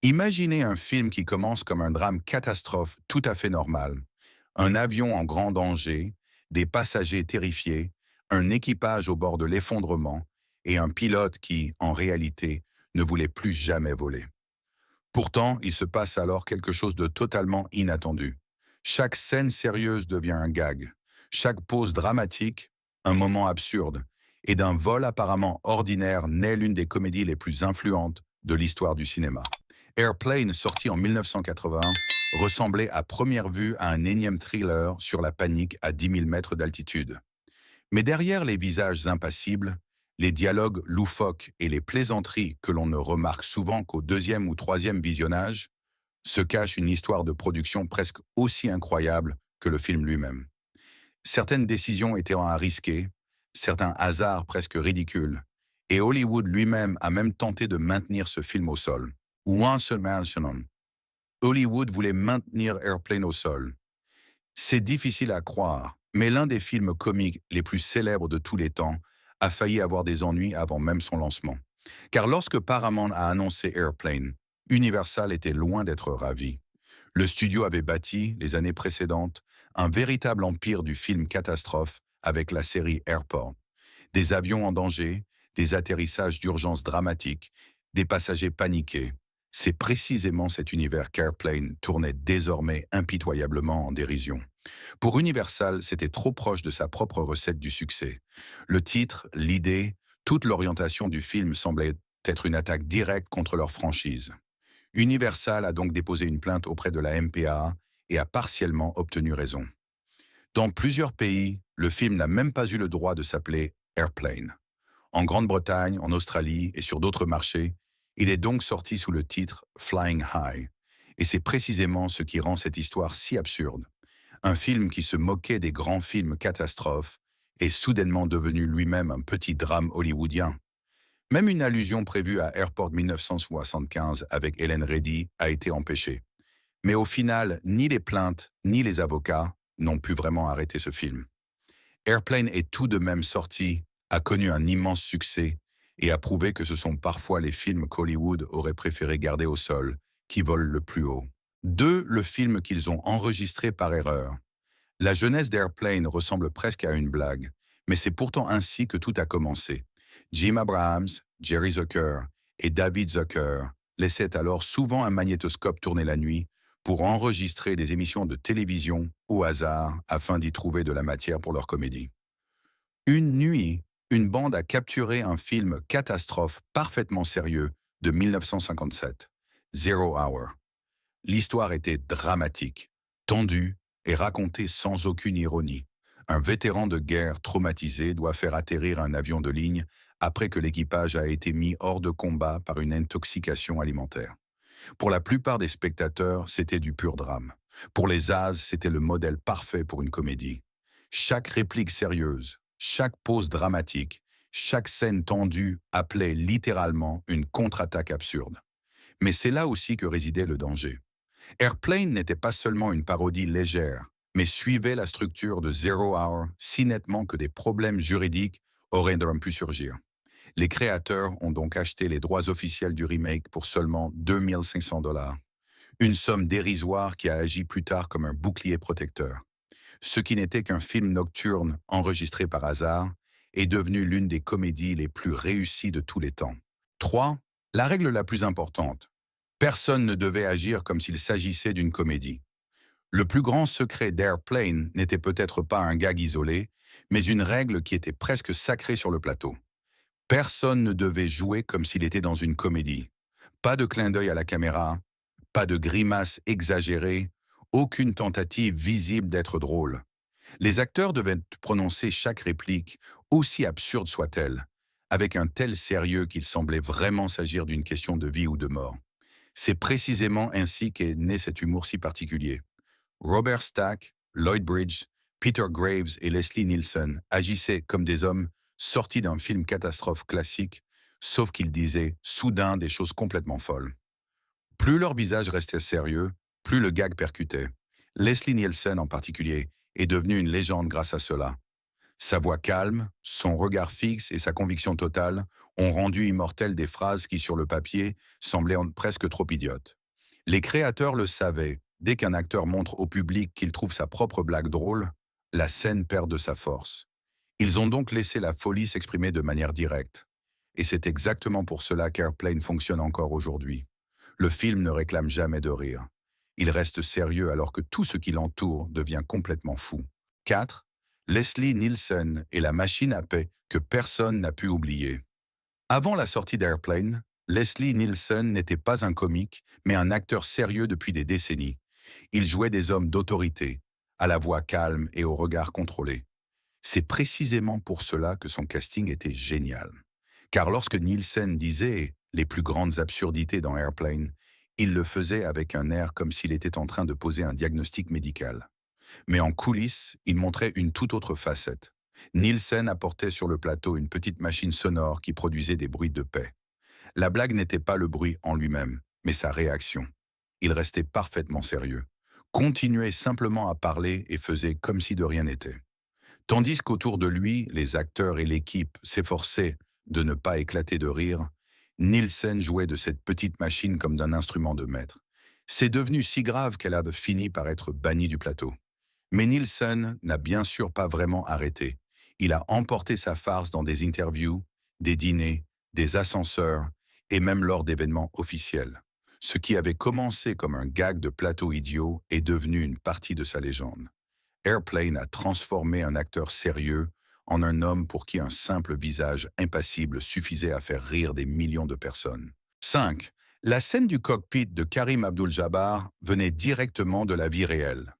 Imaginez un film qui commence comme un drame catastrophe tout à fait normal. Un avion en grand danger, des passagers terrifiés, un équipage au bord de l'effondrement et un pilote qui, en réalité, ne voulait plus jamais voler. Pourtant, il se passe alors quelque chose de totalement inattendu. Chaque scène sérieuse devient un gag. Chaque pause dramatique, un moment absurde. Et d'un vol apparemment ordinaire naît l'une des comédies les plus influentes de l'histoire du cinéma. Airplane, sorti en 1981, ressemblait à première vue à un énième thriller sur la panique à 10 000 mètres d'altitude. Mais derrière les visages impassibles, les dialogues loufoques et les plaisanteries que l'on ne remarque souvent qu'au deuxième ou troisième visionnage, se cache une histoire de production presque aussi incroyable que le film lui-même. Certaines décisions étaient à risquer, certains hasards presque ridicules, et Hollywood lui-même a même tenté de maintenir ce film au sol. Once a Mansion, Hollywood voulait maintenir Airplane au sol. C'est difficile à croire, mais l'un des films comiques les plus célèbres de tous les temps a failli avoir des ennuis avant même son lancement. Car lorsque Paramount a annoncé Airplane, Universal était loin d'être ravi. Le studio avait bâti, les années précédentes, un véritable empire du film catastrophe avec la série Airport. Des avions en danger, des atterrissages d'urgence dramatiques, des passagers paniqués. C'est précisément cet univers qu'Airplane tournait désormais impitoyablement en dérision. Pour Universal, c'était trop proche de sa propre recette du succès. Le titre, l'idée, toute l'orientation du film semblait être une attaque directe contre leur franchise. Universal a donc déposé une plainte auprès de la MPAA et a partiellement obtenu raison. Dans plusieurs pays, le film n'a même pas eu le droit de s'appeler Airplane. En Grande-Bretagne, en Australie et sur d'autres marchés, il est donc sorti sous le titre Flying High. Et c'est précisément ce qui rend cette histoire si absurde. Un film qui se moquait des grands films catastrophes est soudainement devenu lui-même un petit drame hollywoodien. Même une allusion prévue à Airport 1975 avec Helen Reddy a été empêchée. Mais au final, ni les plaintes ni les avocats n'ont pu vraiment arrêter ce film. Airplane est tout de même sorti, a connu un immense succès et a prouvé que ce sont parfois les films qu'Hollywood aurait préféré garder au sol qui volent le plus haut. Deux, le film qu'ils ont enregistré par erreur. La jeunesse d'Airplane ressemble presque à une blague, mais c'est pourtant ainsi que tout a commencé. Jim Abrahams, Jerry Zucker et David Zucker laissaient alors souvent un magnétoscope tourner la nuit pour enregistrer des émissions de télévision au hasard afin d'y trouver de la matière pour leur comédie. Une nuit, une bande a capturé un film catastrophe parfaitement sérieux de 1957, Zero Hour. L'histoire était dramatique, tendue et racontée sans aucune ironie. Un vétéran de guerre traumatisé doit faire atterrir un avion de ligne après que l'équipage a été mis hors de combat par une intoxication alimentaire. Pour la plupart des spectateurs, c'était du pur drame. Pour les As, c'était le modèle parfait pour une comédie. Chaque réplique sérieuse, chaque pause dramatique, chaque scène tendue appelait littéralement une contre-attaque absurde. Mais c'est là aussi que résidait le danger. Airplane n'était pas seulement une parodie légère, mais suivait la structure de Zero Hour si nettement que des problèmes juridiques auraient donc pu surgir. Les créateurs ont donc acheté les droits officiels du remake pour seulement 2 500 $. Une somme dérisoire qui a agi plus tard comme un bouclier protecteur. Ce qui n'était qu'un film nocturne enregistré par hasard est devenu l'une des comédies les plus réussies de tous les temps. 3. La règle la plus importante. Personne ne devait agir comme s'il s'agissait d'une comédie. Le plus grand secret d'Airplane n'était peut-être pas un gag isolé, mais une règle qui était presque sacrée sur le plateau. Personne ne devait jouer comme s'il était dans une comédie. Pas de clin d'œil à la caméra, pas de grimaces exagérées, aucune tentative visible d'être drôle. Les acteurs devaient prononcer chaque réplique, aussi absurde soit-elle, avec un tel sérieux qu'il semblait vraiment s'agir d'une question de vie ou de mort. C'est précisément ainsi qu'est né cet humour si particulier. Robert Stack, Lloyd Bridge, Peter Graves et Leslie Nielsen agissaient comme des hommes sortis d'un film catastrophe classique, sauf qu'ils disaient soudain des choses complètement folles. Plus leur visage restait sérieux, plus le gag percutait. Leslie Nielsen en particulier est devenu une légende grâce à cela. Sa voix calme, son regard fixe et sa conviction totale ont rendu immortelles des phrases qui, sur le papier, semblaient presque trop idiotes. Les créateurs le savaient, dès qu'un acteur montre au public qu'il trouve sa propre blague drôle, la scène perd de sa force. Ils ont donc laissé la folie s'exprimer de manière directe. Et c'est exactement pour cela qu'Airplane fonctionne encore aujourd'hui. Le film ne réclame jamais de rire. Il reste sérieux alors que tout ce qui l'entoure devient complètement fou. 4. Leslie Nielsen est la machine à paix que personne n'a pu oublier. Avant la sortie d'Airplane, Leslie Nielsen n'était pas un comique, mais un acteur sérieux depuis des décennies. Il jouait des hommes d'autorité, à la voix calme et au regard contrôlé. C'est précisément pour cela que son casting était génial. Car lorsque Nielsen disait les plus grandes absurdités dans Airplane, il le faisait avec un air comme s'il était en train de poser un diagnostic médical. Mais en coulisses, il montrait une toute autre facette. Nielsen apportait sur le plateau une petite machine sonore qui produisait des bruits de paix. La blague n'était pas le bruit en lui-même, mais sa réaction. Il restait parfaitement sérieux, continuait simplement à parler et faisait comme si de rien n'était. Tandis qu'autour de lui, les acteurs et l'équipe s'efforçaient de ne pas éclater de rire, Nielsen jouait de cette petite machine comme d'un instrument de maître. C'est devenu si grave qu'elle a fini par être bannie du plateau. Mais Nielsen n'a bien sûr pas vraiment arrêté. Il a emporté sa farce dans des interviews, des dîners, des ascenseurs et même lors d'événements officiels. Ce qui avait commencé comme un gag de plateau idiot est devenu une partie de sa légende. Airplane a transformé un acteur sérieux en un homme pour qui un simple visage impassible suffisait à faire rire des millions de personnes. 5. La scène du cockpit de Karim Abdul-Jabbar venait directement de la vie réelle.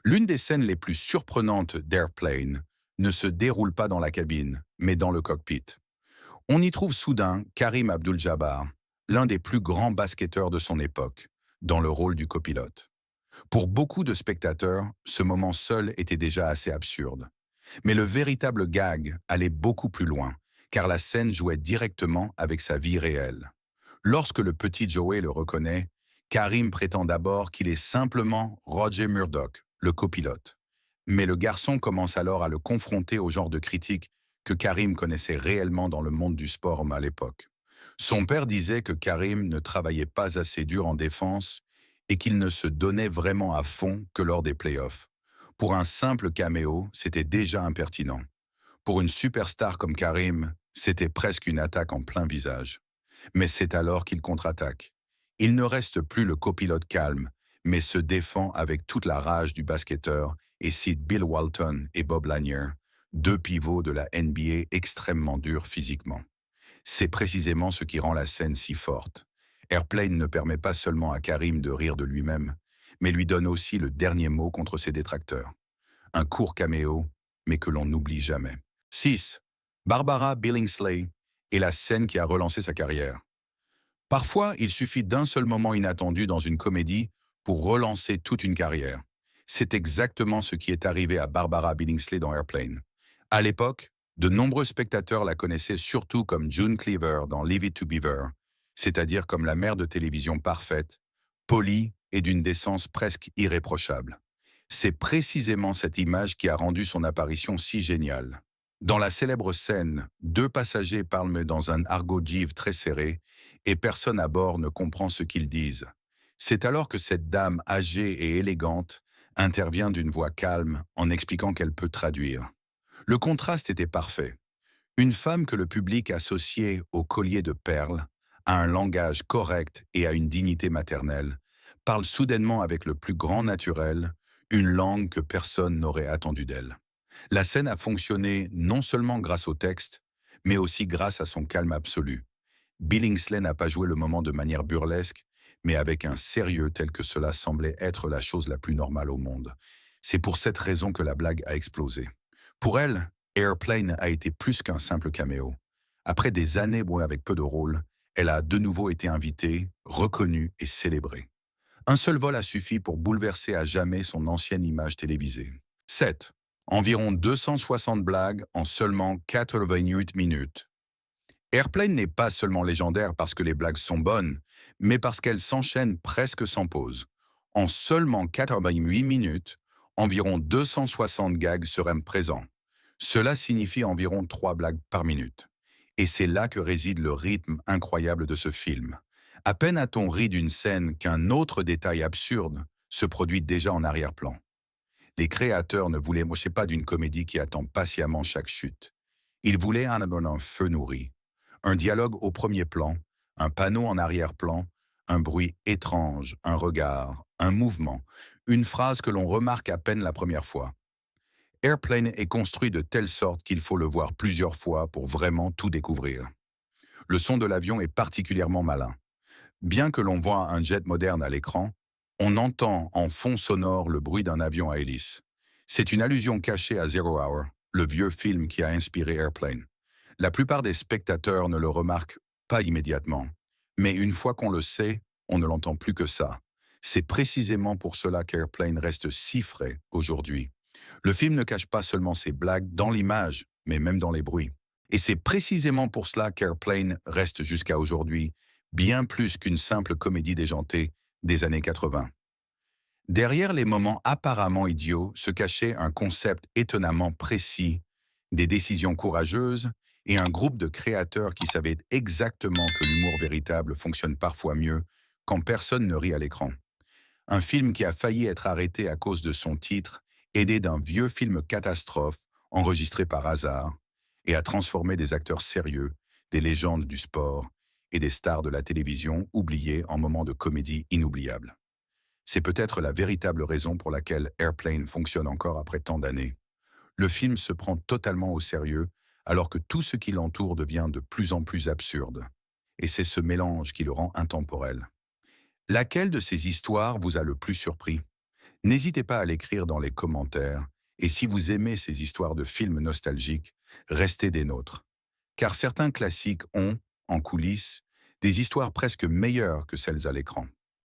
L'une des scènes les plus surprenantes d'Airplane ne se déroule pas dans la cabine, mais dans le cockpit. On y trouve soudain Karim Abdul-Jabbar, l'un des plus grands basketteurs de son époque, dans le rôle du copilote. Pour beaucoup de spectateurs, ce moment seul était déjà assez absurde. Mais le véritable gag allait beaucoup plus loin, car la scène jouait directement avec sa vie réelle. Lorsque le petit Joey le reconnaît, Karim prétend d'abord qu'il est simplement Roger Murdoch, le copilote. Mais le garçon commence alors à le confronter au genre de critiques que Karim connaissait réellement dans le monde du sport à l'époque. Son père disait que Karim ne travaillait pas assez dur en défense et qu'il ne se donnait vraiment à fond que lors des playoffs. Pour un simple caméo, c'était déjà impertinent. Pour une superstar comme Karim, c'était presque une attaque en plein visage. Mais c'est alors qu'il contre-attaque. Il ne reste plus le copilote calme, mais se défend avec toute la rage du basketteur et cite Bill Walton et Bob Lanier, deux pivots de la NBA extrêmement durs physiquement. C'est précisément ce qui rend la scène si forte. Airplane ne permet pas seulement à Karim de rire de lui-même, mais lui donne aussi le dernier mot contre ses détracteurs. Un court caméo, mais que l'on n'oublie jamais. 6. Barbara Billingsley est la scène qui a relancé sa carrière. Parfois, il suffit d'un seul moment inattendu dans une comédie pour relancer toute une carrière. C'est exactement ce qui est arrivé à Barbara Billingsley dans Airplane. À l'époque, de nombreux spectateurs la connaissaient surtout comme June Cleaver dans Leave It to Beaver, c'est-à-dire comme la mère de télévision parfaite, polie et d'une décence presque irréprochable. C'est précisément cette image qui a rendu son apparition si géniale. Dans la célèbre scène, deux passagers parlent dans un argot jive très serré et personne à bord ne comprend ce qu'ils disent. C'est alors que cette dame âgée et élégante intervient d'une voix calme en expliquant qu'elle peut traduire. Le contraste était parfait. Une femme que le public associait au collier de perles, à un langage correct et à une dignité maternelle, parle soudainement avec le plus grand naturel, une langue que personne n'aurait attendue d'elle. La scène a fonctionné non seulement grâce au texte, mais aussi grâce à son calme absolu. Billingsley n'a pas joué le moment de manière burlesque, mais avec un sérieux tel que cela semblait être la chose la plus normale au monde. C'est pour cette raison que la blague a explosé. Pour elle, Airplane a été plus qu'un simple caméo. Après des années avec peu de rôles, elle a de nouveau été invitée, reconnue et célébrée. Un seul vol a suffi pour bouleverser à jamais son ancienne image télévisée. 7. Environ 260 blagues en seulement 88 minutes. Airplane n'est pas seulement légendaire parce que les blagues sont bonnes, mais parce qu'elles s'enchaînent presque sans pause. En seulement 88 minutes, environ 260 gags seraient présents. Cela signifie environ 3 blagues par minute. Et c'est là que réside le rythme incroyable de ce film. À peine a-t-on ri d'une scène qu'un autre détail absurde se produit déjà en arrière-plan. Les créateurs ne voulaient pas d'une comédie qui attend patiemment chaque chute. Ils voulaient un feu nourri, un dialogue au premier plan, un panneau en arrière-plan, un bruit étrange, un regard, un mouvement, une phrase que l'on remarque à peine la première fois. Airplane est construit de telle sorte qu'il faut le voir plusieurs fois pour vraiment tout découvrir. Le son de l'avion est particulièrement malin. Bien que l'on voit un jet moderne à l'écran, on entend en fond sonore le bruit d'un avion à hélice. C'est une allusion cachée à Zero Hour, le vieux film qui a inspiré Airplane. La plupart des spectateurs ne le remarquent pas immédiatement, mais une fois qu'on le sait, on ne l'entend plus que ça. C'est précisément pour cela qu'Airplane reste si frais aujourd'hui. Le film ne cache pas seulement ses blagues dans l'image, mais même dans les bruits. Et c'est précisément pour cela qu'Airplane reste jusqu'à aujourd'hui bien plus qu'une simple comédie déjantée des années 80. Derrière les moments apparemment idiots se cachait un concept étonnamment précis, des décisions courageuses et un groupe de créateurs qui savaient exactement que l'humour véritable fonctionne parfois mieux quand personne ne rit à l'écran. Un film qui a failli être arrêté à cause de son titre, aidé d'un vieux film catastrophe enregistré par hasard, et a transformé des acteurs sérieux, des légendes du sport et des stars de la télévision oubliés en moments de comédie inoubliables. C'est peut-être la véritable raison pour laquelle Airplane fonctionne encore après tant d'années. Le film se prend totalement au sérieux, alors que tout ce qui l'entoure devient de plus en plus absurde. Et c'est ce mélange qui le rend intemporel. Laquelle de ces histoires vous a le plus surpris? N'hésitez pas à l'écrire dans les commentaires, et si vous aimez ces histoires de films nostalgiques, restez des nôtres. Car certains classiques ont, en coulisses, des histoires presque meilleures que celles à l'écran.